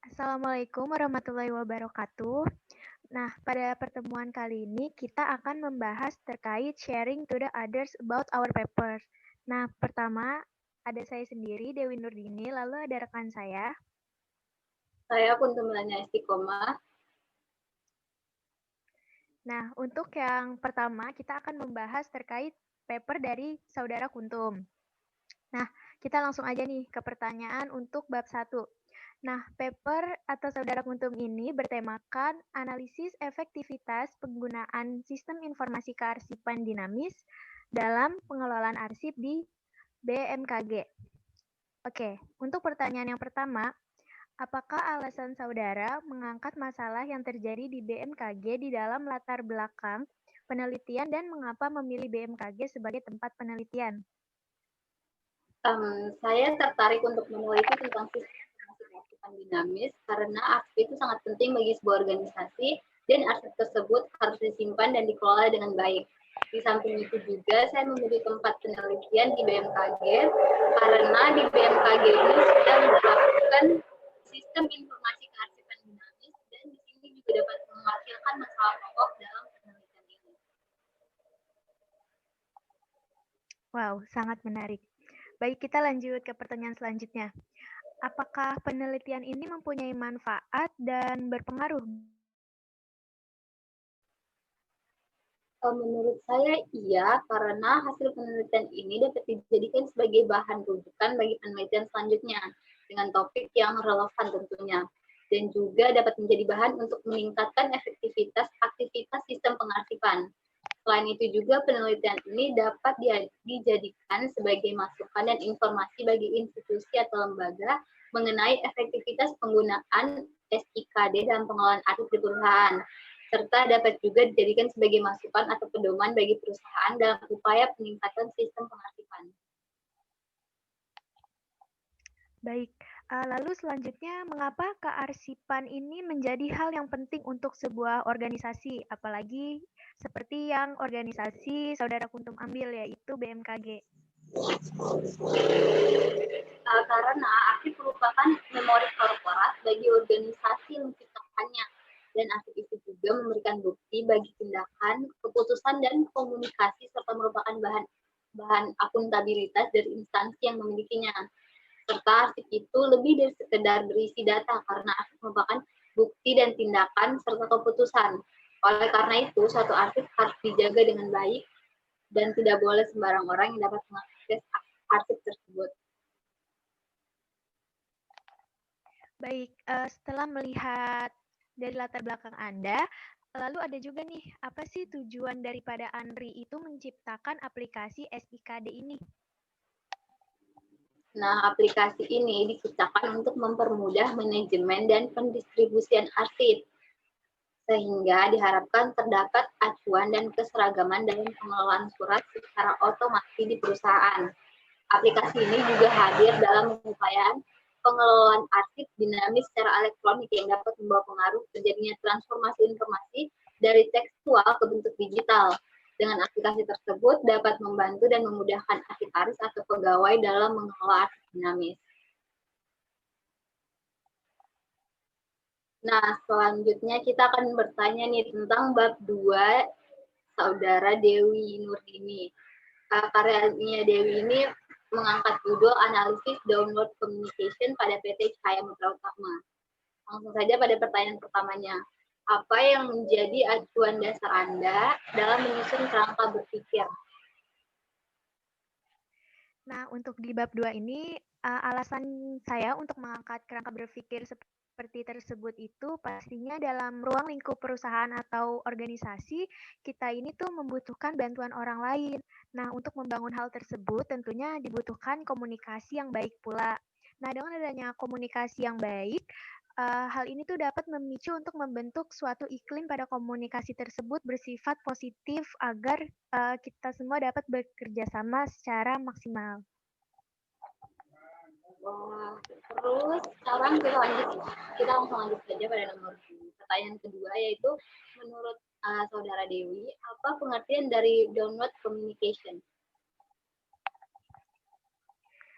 Assalamualaikum warahmatullahi wabarakatuh. Nah, pada pertemuan kali ini kita akan membahas terkait sharing to the others about our paper. Nah, pertama ada saya sendiri, Dewi Nurdini, lalu ada rekan saya. Saya Kuntumlanya Istiqomah. Nah, untuk yang pertama kita akan membahas terkait paper dari Saudara Kuntum. Nah, kita langsung aja nih ke pertanyaan untuk bab 1. Nah, paper atau Saudara Kuntum ini bertemakan analisis efektivitas penggunaan sistem informasi kearsipan dinamis dalam pengelolaan arsip di BMKG. Oke, untuk pertanyaan yang pertama, apakah alasan saudara mengangkat masalah yang terjadi di BMKG di dalam latar belakang penelitian dan mengapa memilih BMKG sebagai tempat penelitian? Saya tertarik untuk meneliti tentang sistem informasi kearsipan dinamis karena arsip itu sangat penting bagi sebuah organisasi dan arsip tersebut harus disimpan dan dikelola dengan baik. Di samping itu juga saya memilih tempat penelitian di BMKG karena di BMKG ini sudah menerapkan sistem informasi kearsipan dinamis dan di sini juga dapat mewakilkan masalah pokok dalam penelitian ini. Wow, sangat menarik. Baik, kita lanjut ke pertanyaan selanjutnya. Apakah penelitian ini mempunyai manfaat dan berpengaruh? Menurut saya iya, karena hasil penelitian ini dapat dijadikan sebagai bahan rujukan bagi penelitian selanjutnya dengan topik yang relevan tentunya. Dan juga dapat menjadi bahan untuk meningkatkan efektivitas aktivitas sistem pengarsipan. Selain itu juga penelitian ini dapat dijadikan sebagai masukan dan informasi bagi institusi atau lembaga mengenai efektivitas penggunaan SIKD dalam pengelolaan arsip di perusahaan, serta dapat juga dijadikan sebagai masukan atau pedoman bagi perusahaan dalam upaya peningkatan sistem pengarsipan. Baik, lalu selanjutnya mengapa kearsipan ini menjadi hal yang penting untuk sebuah organisasi, apalagi seperti yang organisasi Saudara Kuntum ambil, yaitu BMKG? Karena arsip merupakan memori korporat bagi organisasi yang menciptakannya, dan arsip itu juga memberikan bukti bagi tindakan, keputusan, dan komunikasi, serta merupakan bahan akuntabilitas dari instansi yang memilikinya. Serta arsip itu lebih dari sekedar berisi data, karena arsip merupakan bukti dan tindakan serta keputusan. Oleh karena itu, suatu arsip harus dijaga dengan baik dan tidak boleh sembarang orang yang dapat mengakses arsip tersebut. Baik, setelah melihat dari latar belakang Anda, lalu ada juga nih, apa sih tujuan daripada Andri itu menciptakan aplikasi SIKD ini? Nah, aplikasi ini diciptakan untuk mempermudah manajemen dan pendistribusian arsip, sehingga diharapkan terdapat acuan dan keseragaman dalam pengelolaan surat secara otomatis di perusahaan. Aplikasi ini juga hadir dalam upaya pengelolaan arsip dinamis secara elektronik yang dapat membawa pengaruh terjadinya transformasi informasi dari tekstual ke bentuk digital. Dengan aplikasi tersebut dapat membantu dan memudahkan arsiparis atau pegawai dalam mengelola arsip dinamis. Nah, selanjutnya kita akan bertanya nih tentang bab 2 Saudara Dewi Nurdini. Karyanya Dewi ini mengangkat judul analisis download communication pada PT Cahaya Mitra Utama. Langsung saja pada pertanyaan pertamanya. Apa yang menjadi acuan dasar Anda dalam menyusun kerangka berpikir? Nah, untuk di bab 2 ini, alasan saya untuk mengangkat kerangka berpikir seperti tersebut itu pastinya dalam ruang lingkup perusahaan atau organisasi, kita ini tuh membutuhkan bantuan orang lain. Nah, untuk membangun hal tersebut tentunya dibutuhkan komunikasi yang baik pula. Nah, dengan adanya komunikasi yang baik, hal ini tuh dapat memicu untuk membentuk suatu iklim pada komunikasi tersebut bersifat positif agar kita semua dapat bekerja sama secara maksimal. Wah, terus sekarang kita langsung lanjut saja pada nomor 2. Pertanyaan kedua yaitu menurut Saudara Dewi, apa pengertian dari download communication?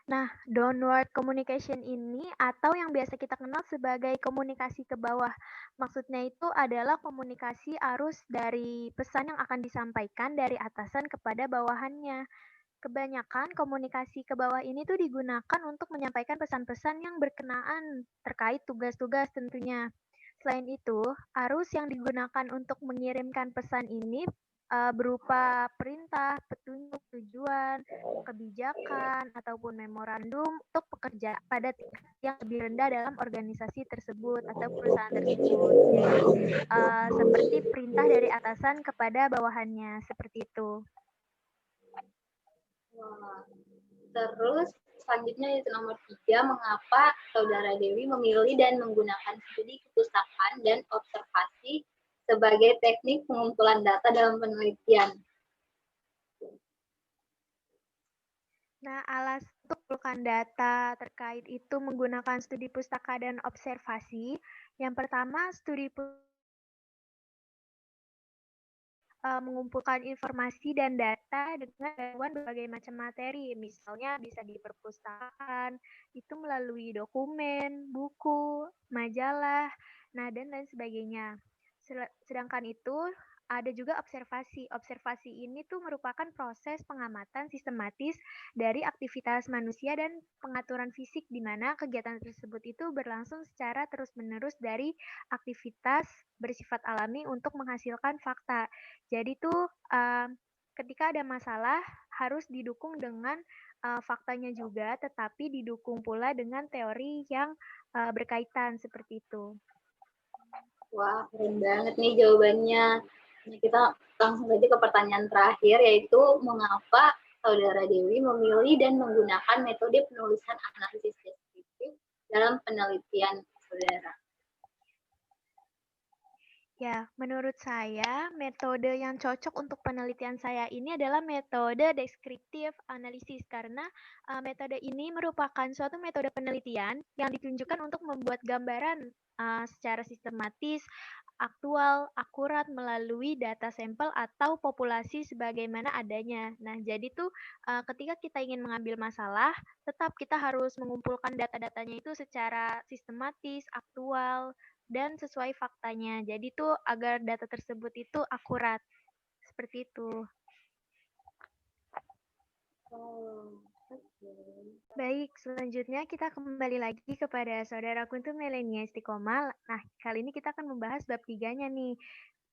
Nah, downward communication ini atau yang biasa kita kenal sebagai komunikasi ke bawah. Maksudnya itu adalah komunikasi arus dari pesan yang akan disampaikan dari atasan kepada bawahannya. Kebanyakan komunikasi ke bawah ini tuh digunakan untuk menyampaikan pesan-pesan yang berkenaan terkait tugas-tugas tentunya. Selain itu, arus yang digunakan untuk mengirimkan pesan ini berupa perintah, petunjuk, tujuan, kebijakan, ataupun memorandum untuk pekerja pada tingkat yang lebih rendah dalam organisasi tersebut atau perusahaan tersebut. Jadi, seperti perintah dari atasan kepada bawahannya, seperti itu. Wah. Terus selanjutnya itu nomor 3, mengapa Saudara Dewi memilih dan menggunakan studi kepustakaan dan observasi sebagai teknik pengumpulan data dalam penelitian? Nah, alas untuk mengumpulkan data terkait itu menggunakan studi pustaka dan observasi. Yang pertama, studi mengumpulkan informasi dan data dengan gangguan berbagai macam materi. Misalnya bisa di perpustakaan, itu melalui dokumen, buku, majalah, nah dan lain sebagainya. Sedangkan itu ada juga observasi. Observasi ini tuh merupakan proses pengamatan sistematis dari aktivitas manusia dan pengaturan fisik di mana kegiatan tersebut itu berlangsung secara terus-menerus dari aktivitas bersifat alami untuk menghasilkan fakta. Jadi tuh ketika ada masalah harus didukung dengan faktanya juga, tetapi didukung pula dengan teori yang berkaitan seperti itu. Wah, keren banget nih jawabannya. Nah, kita langsung saja ke pertanyaan terakhir, yaitu mengapa Saudara Dewi memilih dan menggunakan metode penulisan analisis deskriptif dalam penelitian Saudara? Ya, menurut saya metode yang cocok untuk penelitian saya ini adalah metode deskriptif analisis karena metode ini merupakan suatu metode penelitian yang ditunjukkan untuk membuat gambaran secara sistematis, aktual, akurat melalui data sampel atau populasi sebagaimana adanya. Nah, jadi tuh ketika kita ingin mengambil masalah, tetap kita harus mengumpulkan data-datanya itu secara sistematis, aktual, dan sesuai faktanya. Jadi tuh agar data tersebut itu akurat. Seperti itu. Oh, okay. Baik, selanjutnya kita kembali lagi kepada saudaraku untuk Melenia Istiqomah. Nah, kali ini kita akan membahas bab 3-nya nih.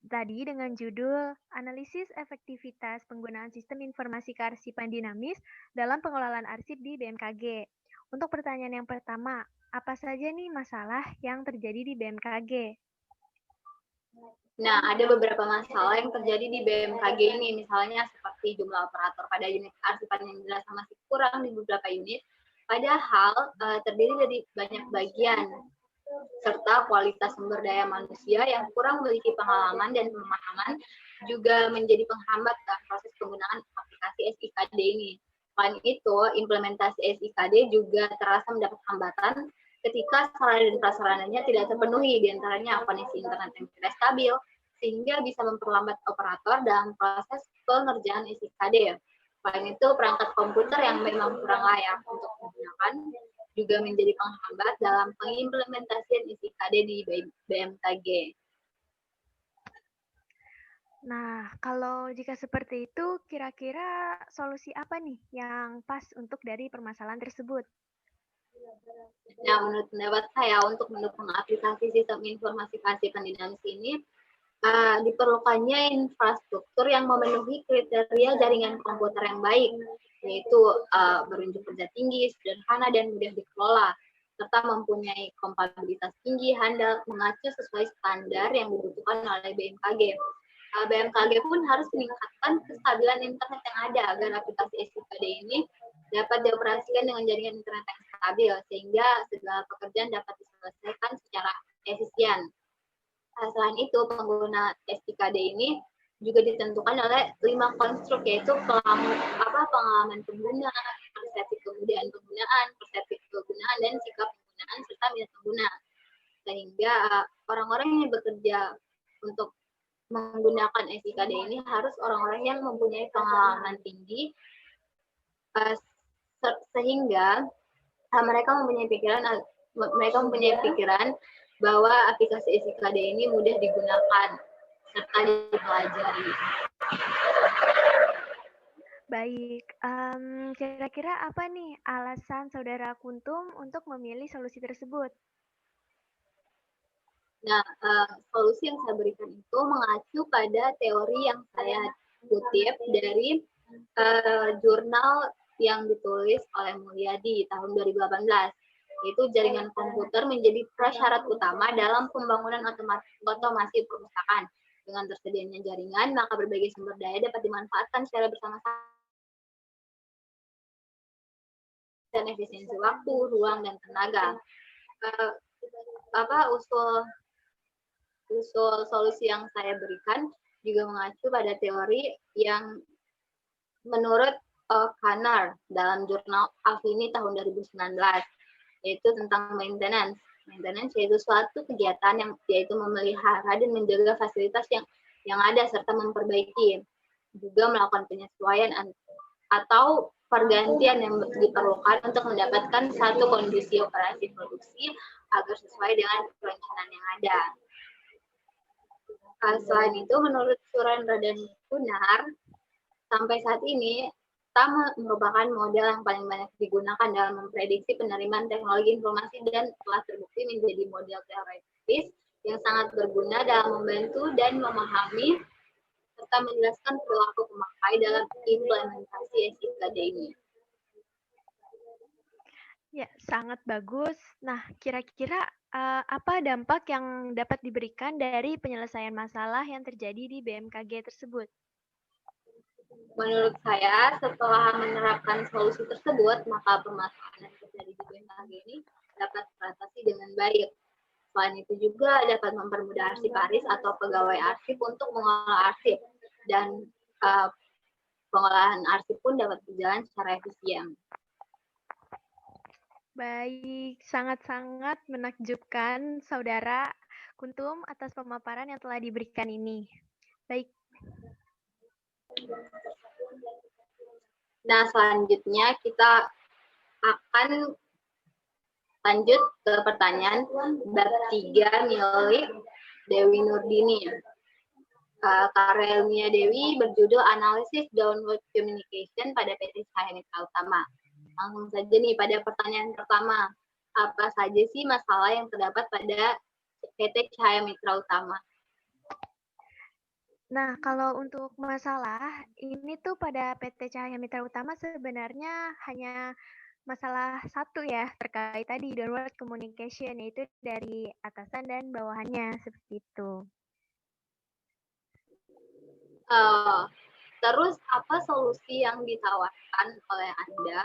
Tadi dengan judul Analisis Efektivitas Penggunaan Sistem Informasi Kearsipan Dinamis dalam Pengelolaan Arsip di BMKG. Untuk pertanyaan yang pertama, apa saja nih masalah yang terjadi di BMKG? Nah, ada beberapa masalah yang terjadi di BMKG ini, misalnya seperti jumlah operator pada unit arsipan yang dirasa masih kurang di beberapa unit, padahal terdiri dari banyak bagian, serta kualitas sumber daya manusia yang kurang memiliki pengalaman dan pemahaman juga menjadi penghambat dalam proses penggunaan aplikasi SIKD ini. Selain itu, implementasi SIKD juga terasa mendapat hambatan ketika sarana dan prasarananya tidak terpenuhi, diantaranya koneksi internet yang tidak stabil, sehingga bisa memperlambat operator dalam proses pengerjaan SIKD. Selain itu, perangkat komputer yang memang kurang layak untuk digunakan juga menjadi penghambat dalam pengimplementasian SIKD di BMKG. Nah, kalau jika seperti itu, kira-kira solusi apa nih yang pas untuk dari permasalahan tersebut? Nah, menurut pendapat saya, untuk mendukung aplikasi sistem informasi kearsipan dinamis ini, diperlukannya infrastruktur yang memenuhi kriteria jaringan komputer yang baik, yaitu berunjuk kerja tinggi, sederhana, dan mudah dikelola, serta mempunyai kompatibilitas tinggi, handal, mengacu sesuai standar yang dibutuhkan oleh BMKG. BMKG pun harus meningkatkan kestabilan internet yang ada agar aplikasi SIKD ini dapat dioperasikan dengan jaringan internet yang stabil, sehingga segala pekerjaan dapat diselesaikan secara efisien. Selain itu, pengguna SIKD ini juga ditentukan oleh 5 konstruk, yaitu pengalaman pengguna, persepsi kemudahan penggunaan, persepsi kegunaan, dan sikap penggunaan, serta minat pengguna. Sehingga orang-orang yang bekerja untuk menggunakan SIKD ini harus orang-orang yang mempunyai pengalaman tinggi, sehingga mereka mempunyai pikiran bahwa aplikasi SIKD ini mudah digunakan serta dipelajari. Baik, kira-kira apa nih alasan Saudara Kuntum untuk memilih solusi tersebut? Nah, solusi yang saya berikan itu mengacu pada teori yang saya kutip dari jurnal yang ditulis oleh Mulyadi tahun 2018, yaitu jaringan komputer menjadi prasyarat utama dalam pembangunan otomasi perpustakaan. Dengan tersedianya jaringan, maka berbagai sumber daya dapat dimanfaatkan secara bersama-sama dan efisiensi waktu, ruang, dan tenaga. Usul solusi yang saya berikan juga mengacu pada teori yang menurut Kanar dalam jurnal Affini tahun 2019, yaitu tentang maintenance. Maintenance yaitu suatu kegiatan yang yaitu memelihara dan menjaga fasilitas yang ada serta memperbaiki, juga melakukan penyesuaian atau pergantian yang diperlukan untuk mendapatkan satu kondisi operasi produksi agar sesuai dengan perencanaan yang ada. Selain itu, menurut Surendra dan Kunar, sampai saat ini TAM merupakan model yang paling banyak digunakan dalam memprediksi penerimaan teknologi informasi dan telah terbukti menjadi model teoritis yang sangat berguna dalam membantu dan memahami serta menjelaskan perilaku pemakai dalam implementasi SIKD ini. Ya, sangat bagus. Nah, kira-kira apa dampak yang dapat diberikan dari penyelesaian masalah yang terjadi di BMKG tersebut? Menurut saya, setelah menerapkan solusi tersebut, maka permasalahan yang terjadi di BMKG ini dapat teratasi dengan baik. Selain itu juga dapat mempermudah arsiparis atau pegawai arsip untuk mengolah arsip, dan pengolahan arsip pun dapat berjalan secara efisien. Baik, sangat-sangat menakjubkan Saudara Kuntum atas pemaparan yang telah diberikan ini. Baik. Nah, selanjutnya kita akan lanjut ke pertanyaan bab 3 milik Dewi Nurdini. Karya ilmiah Dewi berjudul Analisis Downward Communication pada PT Cahaya Mitra Utama. Langsung saja nih pada pertanyaan pertama. Apa saja sih masalah yang terdapat pada PT Cahaya Mitra Utama? Nah, kalau untuk masalah, ini tuh pada PT Cahaya Mitra Utama sebenarnya hanya masalah satu ya, terkait tadi downward communication, yaitu dari atasan dan bawahannya, seperti itu. Terus apa solusi yang ditawarkan oleh Anda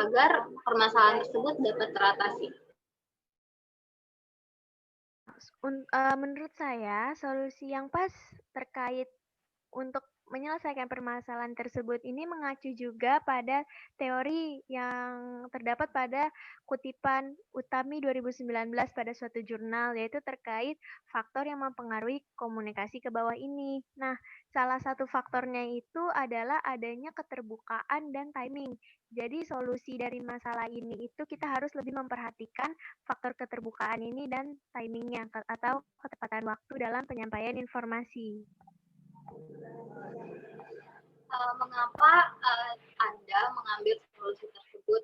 agar permasalahan tersebut dapat teratasi? Menurut saya, solusi yang pas terkait untuk menyelesaikan permasalahan tersebut ini mengacu juga pada teori yang terdapat pada kutipan Utami 2019 pada suatu jurnal, yaitu terkait faktor yang mempengaruhi komunikasi ke bawah ini. Nah, salah satu faktornya itu adalah adanya keterbukaan dan timing. Jadi solusi dari masalah ini itu kita harus lebih memperhatikan faktor keterbukaan ini dan timingnya atau ketepatan waktu dalam penyampaian informasi. Mengapa Anda mengambil solusi tersebut?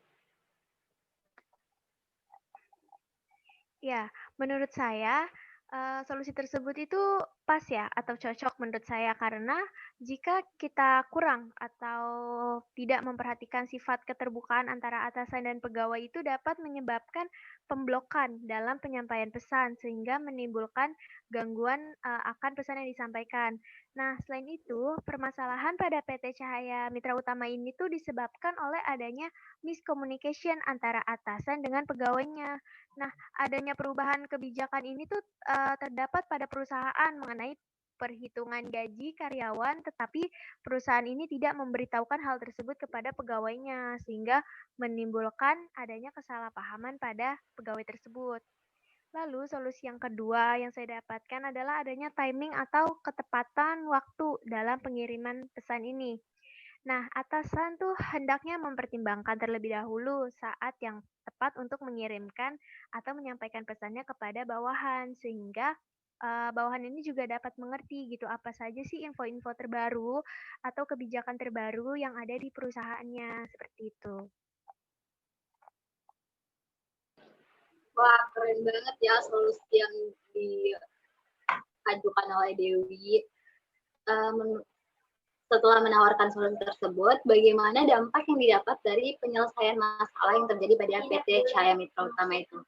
Ya, menurut saya solusi tersebut itu pas ya atau cocok menurut saya karena jika kita kurang atau tidak memperhatikan sifat keterbukaan antara atasan dan pegawai itu dapat menyebabkan pemblokan dalam penyampaian pesan sehingga menimbulkan gangguan akan pesan yang disampaikan. Nah, selain itu, permasalahan pada PT Cahaya Mitra Utama ini tuh disebabkan oleh adanya miscommunication antara atasan dengan pegawainya. Nah, adanya perubahan kebijakan ini tuh terdapat pada perusahaan mengenai perhitungan gaji karyawan, tetapi perusahaan ini tidak memberitahukan hal tersebut kepada pegawainya, sehingga menimbulkan adanya kesalahpahaman pada pegawai tersebut. Lalu solusi yang kedua yang saya dapatkan adalah adanya timing atau ketepatan waktu dalam pengiriman pesan ini. Nah, atasan tuh hendaknya mempertimbangkan terlebih dahulu saat yang tepat untuk mengirimkan atau menyampaikan pesannya kepada bawahan, sehingga bawahan ini juga dapat mengerti gitu apa saja sih info-info terbaru atau kebijakan terbaru yang ada di perusahaannya, seperti itu. Wah, keren banget ya solusi yang diajukan oleh Dewi. Setelah menawarkan solusi tersebut, bagaimana dampak yang didapat dari penyelesaian masalah yang terjadi pada PT Cahaya Mitra Utama itu?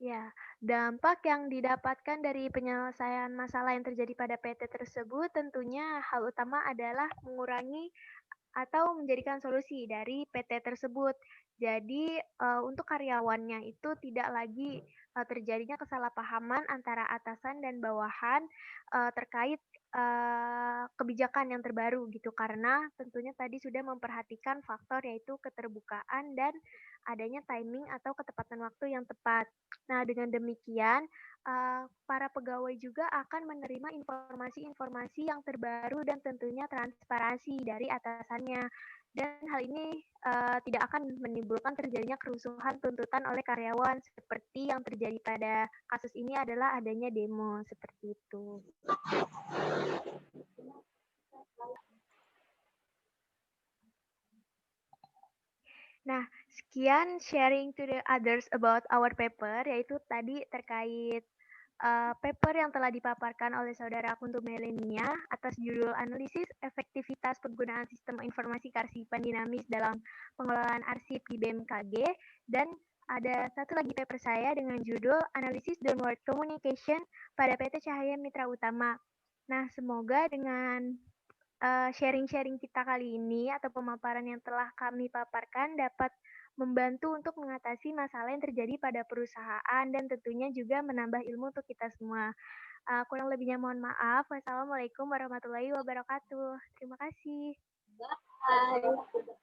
Ya, dampak yang didapatkan dari penyelesaian masalah yang terjadi pada PT tersebut tentunya hal utama adalah mengurangi atau menjadikan solusi dari PT tersebut. Jadi, untuk karyawannya itu tidak lagi, terjadinya kesalahpahaman antara atasan dan bawahan, terkait, kebijakan yang terbaru gitu. Karena tentunya tadi sudah memperhatikan faktor yaitu keterbukaan dan adanya timing atau ketepatan waktu yang tepat. Nah, dengan demikian, para pegawai juga akan menerima informasi-informasi yang terbaru dan tentunya transparansi dari atasannya. Dan hal ini tidak akan menimbulkan terjadinya kerusuhan tuntutan oleh karyawan seperti yang terjadi pada kasus ini adalah adanya demo seperti itu. Nah, sekian sharing to the others about our paper, yaitu tadi terkait paper yang telah dipaparkan oleh saudara Kunto Melenia atas judul Analisis Efektivitas Penggunaan Sistem Informasi Kearsipan Dinamis dalam Pengelolaan Arsip di BMKG, dan ada satu lagi paper saya dengan judul Analisis Downward Communication pada PT Cahaya Mitra Utama. Nah, semoga dengan sharing-sharing kita kali ini atau pemaparan yang telah kami paparkan dapat membantu untuk mengatasi masalah yang terjadi pada perusahaan dan tentunya juga menambah ilmu untuk kita semua. Kurang lebihnya mohon maaf. Wassalamualaikum warahmatullahi wabarakatuh. Terima kasih. Bye.